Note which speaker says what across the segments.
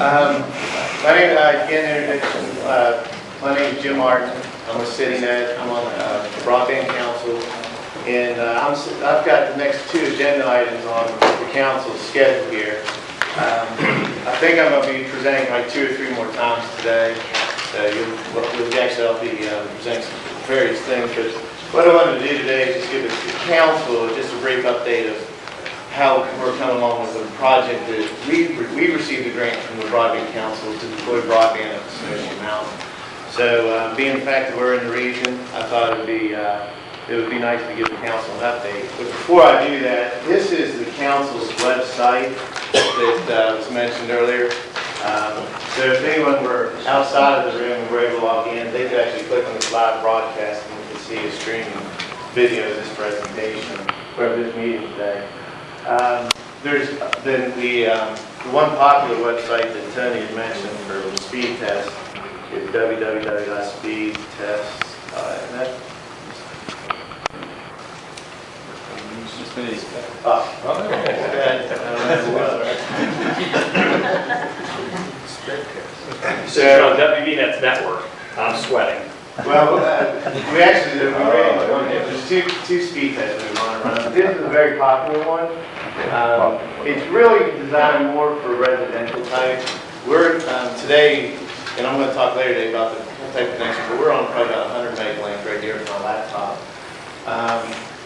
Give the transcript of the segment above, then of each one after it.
Speaker 1: My name, again, introduction. My name is Jim Martin. I'm with CityNet. I'm on the Broadband Council, and I've got the next two agenda items on the council's schedule here. I think I'm going to be presenting like 2 or 3 more times today. I'll be presenting some various things, but what I wanted to do today is just give the council just a brief update of how we're coming along with the project that we received a grant from the Broadband Council to deploy broadband up Snowshoe Mountain. So being the fact that we're in the region, I thought it would be nice to give the council an update. But before I do that, this is the council's website that was mentioned earlier. So if anyone were outside of the room and were able to log in, they could actually click on this live broadcast and you can see a streaming video of this presentation or of this meeting today. There's then the one popular website that Tony had mentioned for speed tests is www.speedtests.net.
Speaker 2: So WVNet's network. I'm sweating.
Speaker 1: Well, we there's two speed tests we want to run. This is a very popular one. It's really designed more for residential type. We're today, and I'm going to talk later today about the type of connection, but we're on probably about 100 meg length right here from my laptop.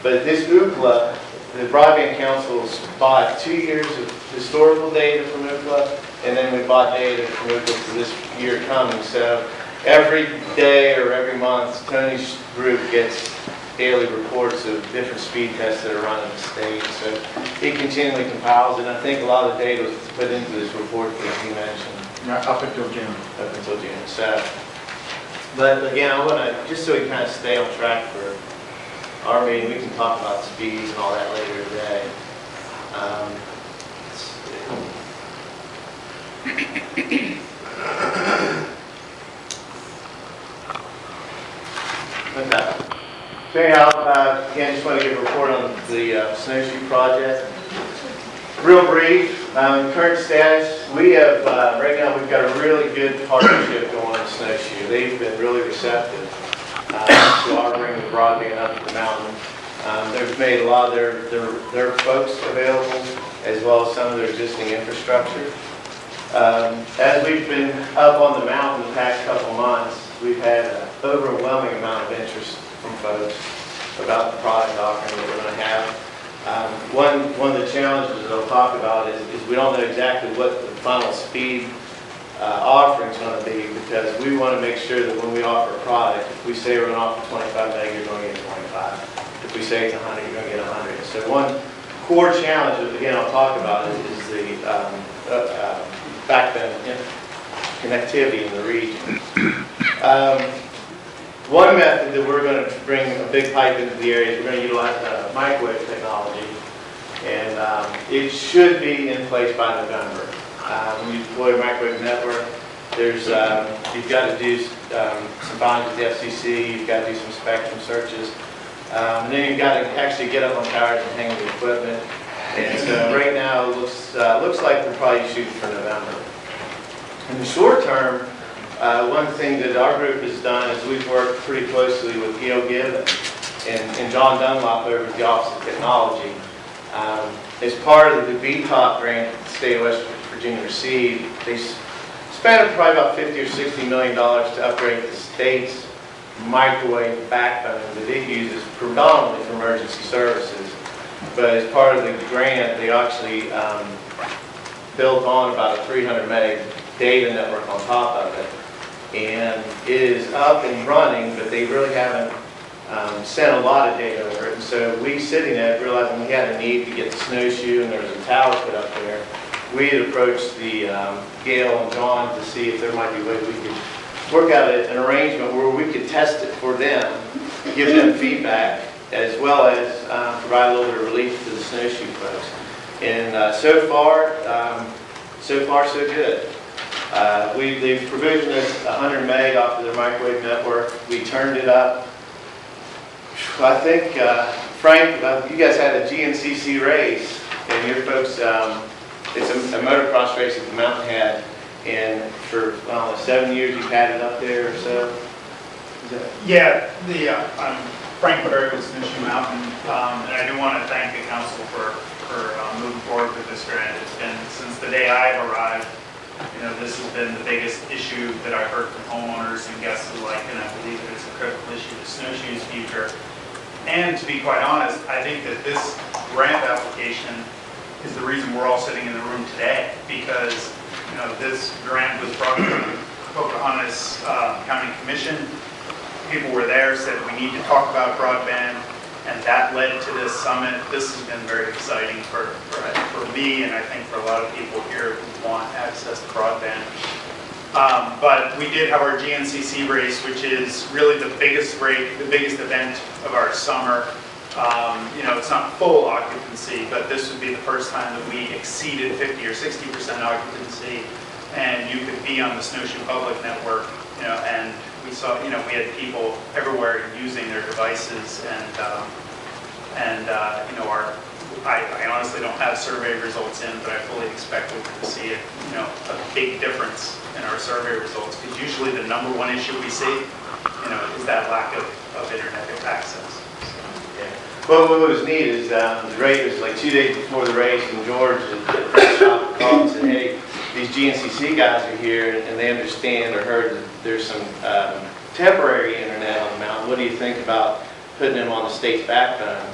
Speaker 1: But this Ookla, the Broadband Council's bought 2 years of historical data from Ookla, and then we bought data from Ookla for this year coming. So every day or every month, Tony's group gets daily reports of different speed tests that are run in the state. So he continually compiles it. And I think a lot of the data was put into this report that he mentioned.
Speaker 3: Yeah, up until June.
Speaker 1: Up until June. So, but again, I want to, just so we kind of stay on track for our meeting, we can talk about speeds and all that later today. Okay. So anyhow, again, just want to give a report on the Snowshoe project. Real brief, current status, we have, right now we've got a really good partnership going on with Snowshoe. They've been really receptive to our bringing the broadband up the mountain. They've made a lot of their folks available, as well as some of their existing infrastructure. As we've been up on the mountain the past couple months, we've had an overwhelming amount of interest from folks about the product offering that we're going to have. One of the challenges that I'll talk about is we don't know exactly what the final speed offering is going to be, because we want to make sure that when we offer a product, if we say we're going to offer 25 meg, you're going to get 25. If we say it's 100, you're going to get 100. So one core challenge that, again, I'll talk about is the backbone connectivity in the region. One method that we're going to bring a big pipe into the area is we're going to utilize microwave technology, and it should be in place by November. When you deploy a microwave network, there's you've got to do some bonding with the FCC, you've got to do some spectrum searches, and then you've got to actually get up on towers and hang the equipment. And so right now it looks like we're probably shooting for November. In the short term, one thing that our group has done is we've worked pretty closely with Gail Gibbon and John Dunlop over at the Office of Technology. As part of the BTOP grant that the state of West Virginia received, they spent probably about $50 or $60 million to upgrade the state's microwave backbone that it uses predominantly for emergency services. But as part of the grant, they actually built on about a 300 meg data network on top of it. And it is up and running, but they really haven't sent a lot of data over it. And so we, CityNet, realizing we had a need to get the Snowshoe and there was a tower put up there, we had approached the Gail and John to see if there might be a way we could work out an arrangement where we could test it for them, give them feedback, as well as provide a little bit of relief to the Snowshoe folks. And so far, so good. They've provisioned us 100 meg off of their microwave network. We turned it up. I think, Frank, you guys had a GNCC race, and your folks, it's a motocross race at the Mountain Head, And for, 7 years you've had it up there or so?
Speaker 3: Yeah, I'm Frank Berry with Snowshoe Mountain, and I do want to thank the council for moving forward with this grant. It's been, since the day I arrived, this has been the biggest issue that I've heard from homeowners and guests alike, and I believe that it's a critical issue to Snowshoe's future. And to be quite honest, I think that this grant application is the reason we're all sitting in the room today, because this grant was brought to the Pocahontas County Commission. People were there, said we need to talk about broadband, and that led to this summit. This has been very exciting for me, and I think for a lot of people here who want access to broadband. But we did have our GNCC race, which is really the biggest event of our summer. It's not full occupancy, but this would be the first time that we exceeded 50 or 60% occupancy, and you could be on the Snowshoe Public Network, and we saw, we had people everywhere using their devices, I honestly don't have survey results in, but I fully expect to see a big difference in our survey results, because usually the #1 issue we see, is that lack of internet access.
Speaker 1: Yeah. Well, what was neat is the race was like 2 days before the race, and George at the press shop called and said, hey, these GNCC guys are here, and they understand or heard that there's some temporary internet on the mountain. What do you think about putting them on the state's backbone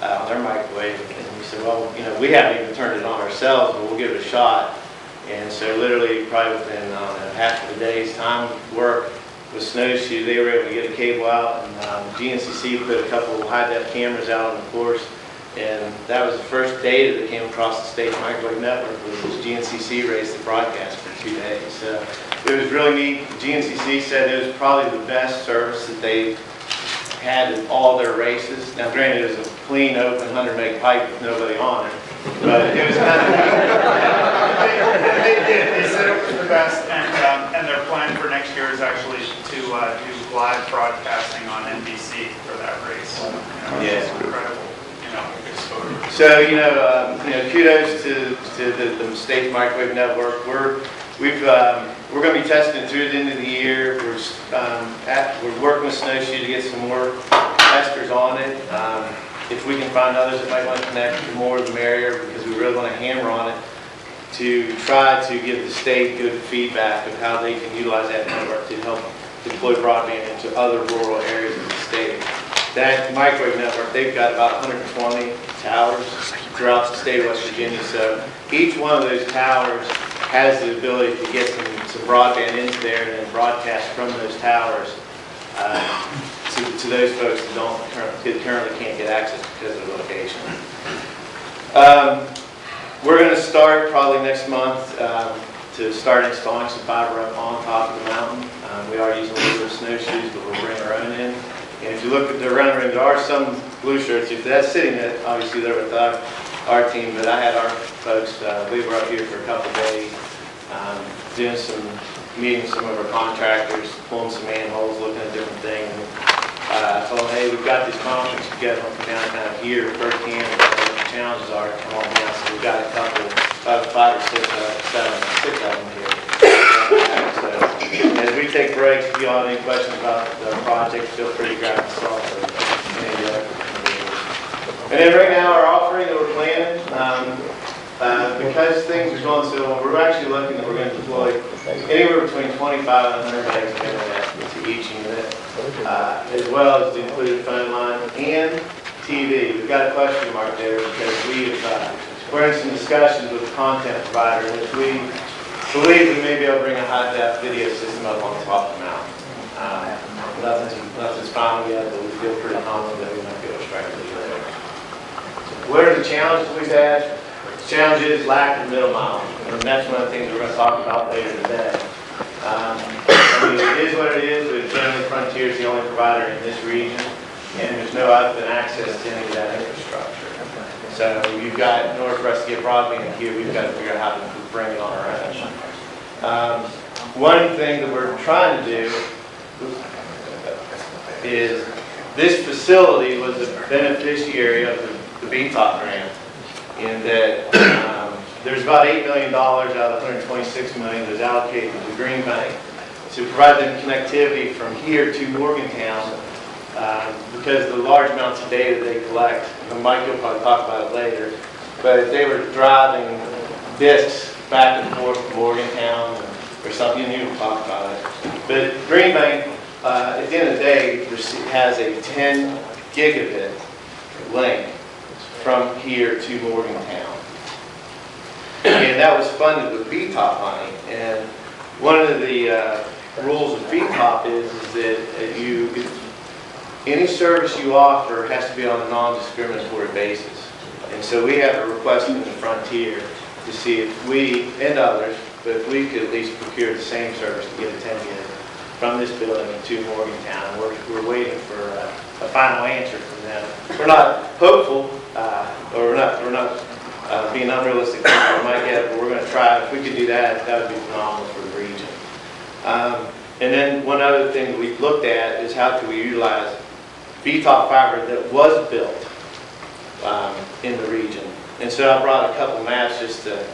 Speaker 1: on their microwave? And we said, well, we haven't even turned it on ourselves, but we'll give it a shot. And so literally probably within half of a day's time work with Snowshoe, they were able to get a cable out, and GNCC put a couple of high-def cameras out on the course, and that was the first data that came across the state microwave network was this GNCC race that broadcast for 2 days. So it was really neat. GNCC said it was probably the best service that they had in all their races. Now granted, it was a clean, open 100 meg pipe with nobody on it, but it was kind of neat.
Speaker 3: They did. They said it was the best, and their plan for next year is actually to do live broadcasting on NBC for that race. It's incredible.
Speaker 1: So kudos to the state microwave network. We're going to be testing it through the end of the year. We're working with Snowshoe to get some more testers on it. If we can find others that might want to connect, the more the merrier, because we really want to hammer on it to try to give the state good feedback of how they can utilize that network to help deploy broadband into other rural areas of the state. That microwave network, they've got about 120 towers throughout the state of West Virginia. So each one of those towers has the ability to get some broadband into there and then broadcast from those towers to those folks that currently can't get access because of the location. We're going to start probably next month to start installing some fiber up on top of the mountain. We are using a little bit of snowshoes, but we'll bring our own in. And if you look at the rendering, there are some blue shirts. If that's sitting there, obviously they're with our team, but I had our folks, we were up here for a couple of days doing meeting some of our contractors, pulling some manholes, looking at different things. I told them, hey, we've got this conference, you guys want to come down kind of here firsthand, what the challenges are, come on down. So we've got a couple, about 5 or 6, 6 of them here. So, as we take breaks, if you all have any questions about the project, feel free to grab the salt or any of the other. And then right now, our offering that we're planning, because things are going so well, we're actually looking that we're going to deploy anywhere between 25 and 100 megs of internet to each unit, as well as the included phone line and TV. We've got a question mark there because we're in some discussions with the content provider, which we believe we may be able to bring a high-def video system up on top of the mountain. Nothing's final yet, but we feel pretty confident that we might be able to strike a deal there. What are the challenges we've had? The challenge is lack of middle mile, and that's one of the things we're going to talk about later today. It is what it is, but generally Frontier is the only provider in this region, and there's no open access to any of that infrastructure. So you've got, in order for us to get broadband here, we've got to figure out how to bring it on our own. One thing that we're trying to do is this facility was a beneficiary of the BTOP grant, in that there's about $8 million out of the $126 million that's allocated to Green Bank to provide them connectivity from here to Morgantown, because the large amounts of data they collect, and Mike will probably talk about it later, but they were driving disks back and forth from Morgantown or something, you will talk about it. But Green Bank, at the end of the day, has a 10 gigabit link from here to Morgantown. And that was funded with BTOP money. And one of the rules of BTOP is that any service you offer has to be on a non-discriminatory basis. And so we have a request from the Frontier to see if we, and others, but if we could at least procure the same service to get a 10 gig from this building to Morgantown. We're waiting for a final answer from them. We're not hopeful, or we're not being unrealistic that we might get it, but we're going to try. If we could do that, that would be phenomenal for the region. And then one other thing that we've looked at is how can we utilize BTOP fiber that was built in the region. And so I brought a couple maps just to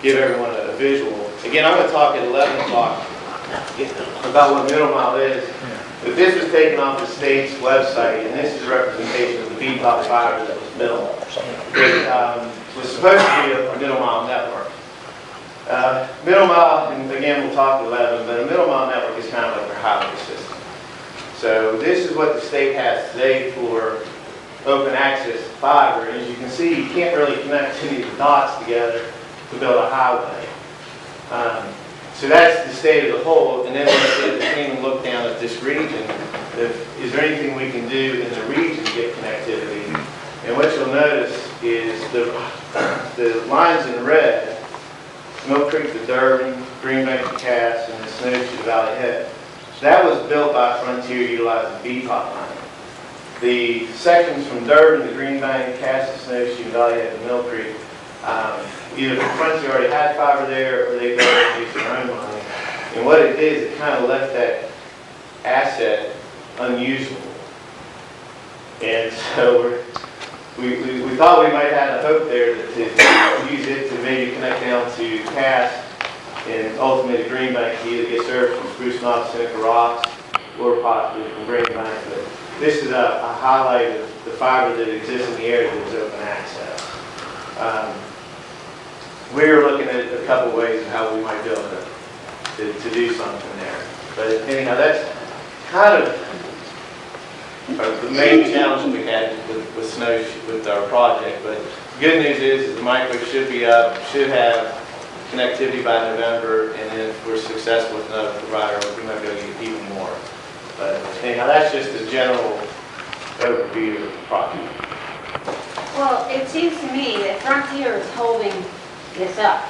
Speaker 1: give everyone a visual. Again, I'm going to talk at 11 o'clock about what middle mile is. But this was taken off the state's website, and this is a representation of the BTOP fiber that was built. It was supposed to be a middle mile network. Middle mile, and again we'll talk at 11, but a middle mile network is kind of like their highway system. So this is what the state has today for open access fiber. As you can see, you can't really connect any of the dots together to build a highway. So that's the state of the whole. And then when we came and looked down at this region, is there anything we can do in the region to get connectivity? And what you'll notice is the lines in red, Mill Creek to Durbin, Green Bank to Cass, and the Snowshoe to Valley Head. That was built by Frontier utilizing BTOP money. The sections from Durbin to Green Bank, Cass to Snowshoe, Valley Head to Mill Creek, either Frontier already had fiber there or they built it using their own money. And what it did is it kind of left that asset unusable. And so we thought we might have a hope there to use it to maybe connect down to Cass and ultimately Green Bank to either get service from Spruce Knob, Seneca Rocks, or possibly from Green Bank. But this is a highlight of the fiber that exists in the area that is open access. We're looking at a couple ways of how we might be able to do something there. But anyhow, that's kind of the main challenge we had with Snowshoe, with our project. But the good news is the microwave should be up, should have connectivity by November, and then if we're successful with another provider, we might be able to get even more. But anyhow, that's just a general overview of the project.
Speaker 4: Well, it seems to me that Frontier is holding this up.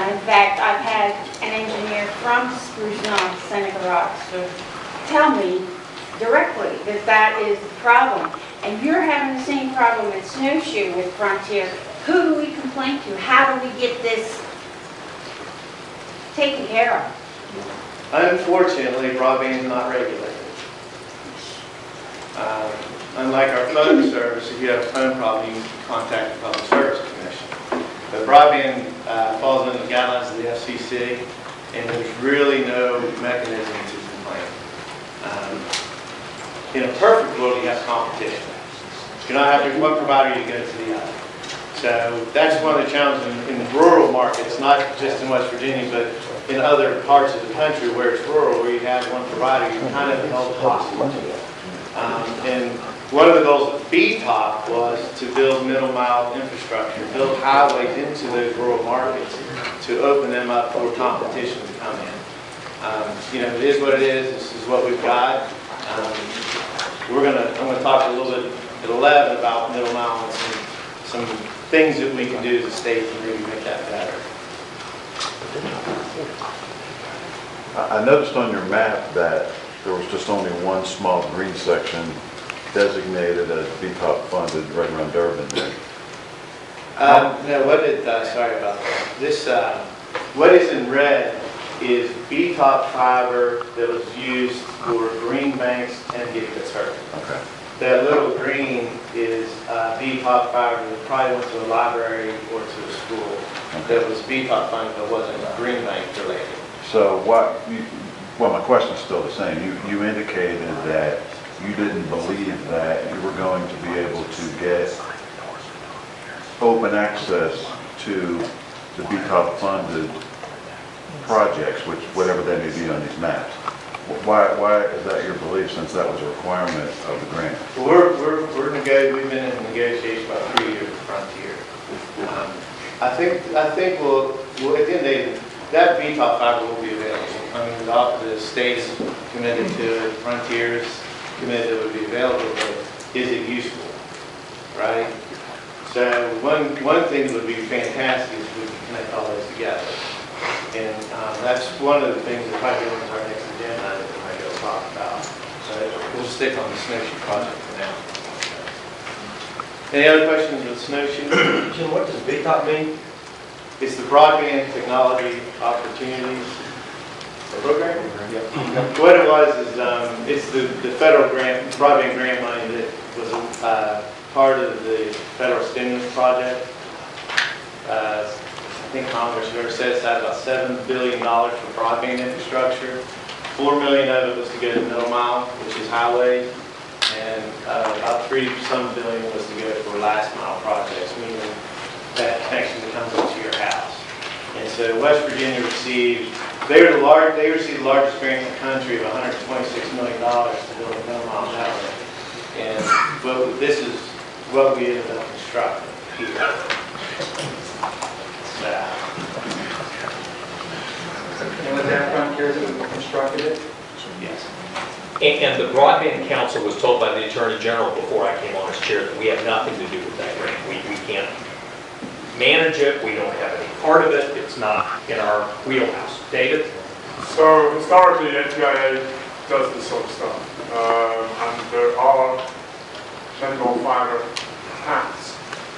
Speaker 4: In fact, I've had an engineer from Spruce Knob, Seneca Rocks, tell me directly that that is the problem. And you're having the same problem at Snowshoe with Frontier. Who do we complain to? How do we get this taken care of?
Speaker 1: Unfortunately, broadband is not regulated. Unlike our phone service, if you have a phone problem, you can contact the Public Service Commission. But broadband falls under the guidelines of the FCC, and there's really no mechanism to complain. In a perfect world, you have competition. You don't have to, one provider you go to the other. So that's one of the challenges in rural markets, not just in West Virginia, but in other parts of the country where it's rural, where you have one provider, you're kind of held hostage. And one of the goals of BTOP was to build middle mile infrastructure, build highways into those rural markets to open them up for competition to come in. You know, it is what it is. This is what we've got. I'm going to talk a little bit at 11 about middle mile and some things that we can do as a state to maybe make that better.
Speaker 5: I noticed on your map that there was just only one small green section designated as BTOP funded right around Durbin there.
Speaker 1: No, sorry about that. This, what is in red is BTOP fiber that was used for Green Bank's 10 gigabit circuit.
Speaker 5: Okay.
Speaker 1: That little green is BTOP fiber that probably went to a library or to a school. that was BTOP funded, but wasn't Green Bank related.
Speaker 5: So well, my question's still the same. You indicated that you didn't believe that you were going to be able to get open access to the BTOP funded projects, which, whatever they may be on these maps. Why is that your belief, since that was a requirement of the grant?
Speaker 1: We've been in negotiation about 3 years with Frontier. I think we'll, at the end of the day, that BTOP fiber will be available. I mean, the state is committed to it, Frontier is committed it would be available, but is it useful, right? So one thing that would be fantastic is we can connect all those together. And that's one of the things that probably goes into our next agenda that we might go talk about. So we'll stick on the snowshoe project for now. Any other questions with snowshoe?
Speaker 6: Jim, what does BTOP mean?
Speaker 1: It's the Broadband Technology Opportunities Program. What it was is it's the federal grant, broadband grant money that was part of the federal stimulus project. I think Congress has set aside about $7 billion for broadband infrastructure. $4 million of it was to go to middle mile, which is highways, and about $3-some billion was to go for last mile projects, meaning that connection that comes into your house. And so West Virginia received, they received the largest grant in the country of $126 million to build a middle mile network. And this is what we ended up constructing here.
Speaker 6: And was that Frontier that constructed it?
Speaker 1: Yes.
Speaker 2: And the Broadband Council was told by the Attorney General before I came on as chair that we have nothing to do with that grant. We can't manage it, we don't have any part of it, it's not in our wheelhouse. David?
Speaker 7: So historically, NTIA does this sort of stuff. And there are many more fiber paths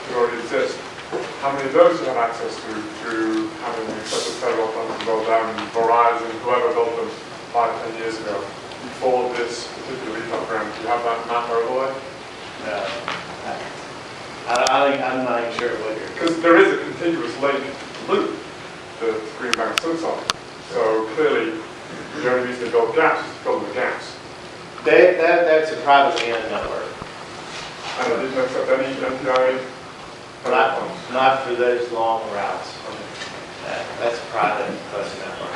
Speaker 7: that already exist. How many of those you have access to through having such a federal funds rolled down, Verizon, whoever built them 5-10 years ago, before this particular BTOP grant? Do you have that map overlay?
Speaker 1: I'm not even sure what you're...
Speaker 7: Because there is a contiguous loop that Green Bank sits on. So clearly, the only reason they build gaps is to fill the gaps.
Speaker 1: That's a privately owned network.
Speaker 7: And it didn't accept any NTIA platforms.
Speaker 1: Not for those long routes. That's a private bus network.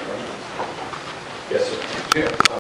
Speaker 2: Yes, sir.
Speaker 8: Yeah.